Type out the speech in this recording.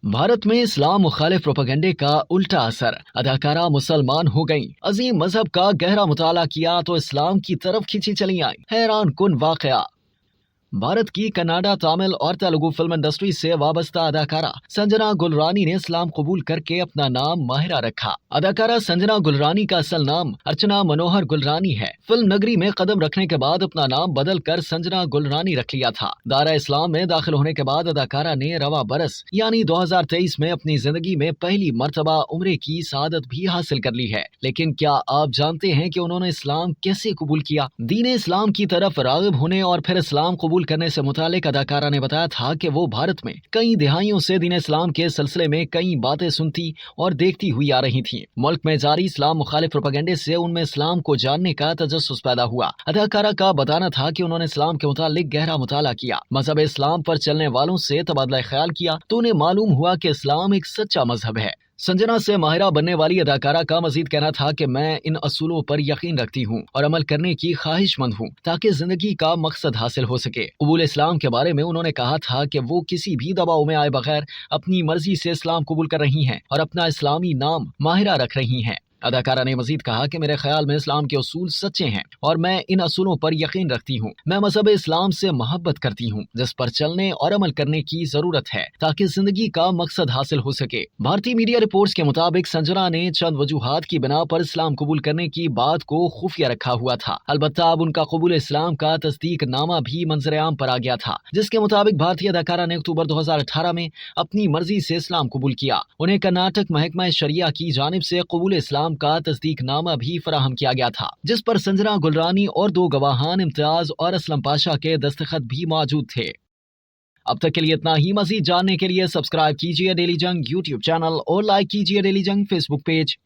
भारत में इस्लाम मुखालिफ प्रोपेगेंडे का उल्टा असर। अदाकारा मुसलमान हो गईं, अजीम मजहब का गहरा मुताला किया तो इस्लाम की तरफ खींची चली आईं। हैरान कुन वाकया। भारत की कन्नाडा, तमिल और तेलुगु फिल्म इंडस्ट्री से वाबस्ता अदाकारा संजना गुलरानी ने इस्लाम कबूल करके अपना नाम माहिरा रखा। अदाकारा संजना गुलरानी का असल नाम अर्चना मनोहर गुलरानी है। फिल्म नगरी में कदम रखने के बाद अपना नाम बदल कर संजना गुलरानी रख लिया था। दायरा इस्लाम में दाखिल होने के बाद अदाकारा ने रवा बरस यानी 2023 में अपनी जिंदगी में पहली मर्तबा उम्रे की सआदत भी हासिल कर ली है। लेकिन क्या आप जानते हैं कि उन्होंने इस्लाम कैसे कबूल किया? दीन इस्लाम की तरफ रागिब होने और फिर इस्लाम कबूल करने से मुतालिक अदाकारा ने बताया था कि वो भारत में कई दिहाइयों से दीन इस्लाम के सिलसिले में कई बातें सुनती और देखती हुई आ रही थीं। मुल्क में जारी इस्लाम मुखालिफ प्रोपेगेंडे से उनमें इस्लाम को जानने का तजस्सुस पैदा हुआ। अदाकारा का बताना था कि उन्होंने इस्लाम के मुतालिक गहरा मुताला किया, मजहब इस्लाम पर चलने वालों से तबादला ख्याल किया तो उन्हें मालूम हुआ कि इस्लाम एक सच्चा मजहब है। संजना से माहिरा बनने वाली अदाकारा का मजीद कहना था कि मैं इन असूलों पर यकीन रखती हूँ और अमल करने की ख्वाहिशमंद हूँ ताकि जिंदगी का मकसद हासिल हो सके। कबूल इस्लाम के बारे में उन्होंने कहा था कि वो किसी भी दबाव में आए बगैर अपनी मर्जी से इस्लाम कबूल कर रही हैं और अपना इस्लामी नाम माहिरा रख रही हैं। अदाकारा ने मजीद कहा कि मेरे ख्याल में इस्लाम के उसूल सच्चे हैं और मैं इन असूलों पर यकीन रखती हूँ। मैं मजहब इस्लाम से मोहब्बत करती हूँ जिस पर चलने और अमल करने की जरूरत है ताकि जिंदगी का मकसद हासिल हो सके। भारतीय मीडिया रिपोर्ट्स के मुताबिक संजना ने चंद वजूहात की बिना पर इस्लाम कबूल करने की बात को खुफिया रखा हुआ था। अलबत्ता अब उनका कबूल इस्लाम का तस्दीक नामा भी मंजर आम पर आ गया था, जिसके मुताबिक भारतीय अदाकारा ने अक्टूबर 2018 में अपनी मर्जी से इस्लाम कबूल किया। उन्हें कर्नाटक महकमा शरिया की जानिब से कबूल इस्लाम का तस्दीकनामा भी फराहम किया गया था, जिस पर संजना गुलरानी और 2 गवाहान इम्तियाज और असलम पाशा के दस्तखत भी मौजूद थे। अब तक के लिए इतना ही। मजीद जानने के लिए सब्सक्राइब कीजिए डेली जंग यूट्यूब चैनल और लाइक कीजिए डेली जंग फेसबुक पेज।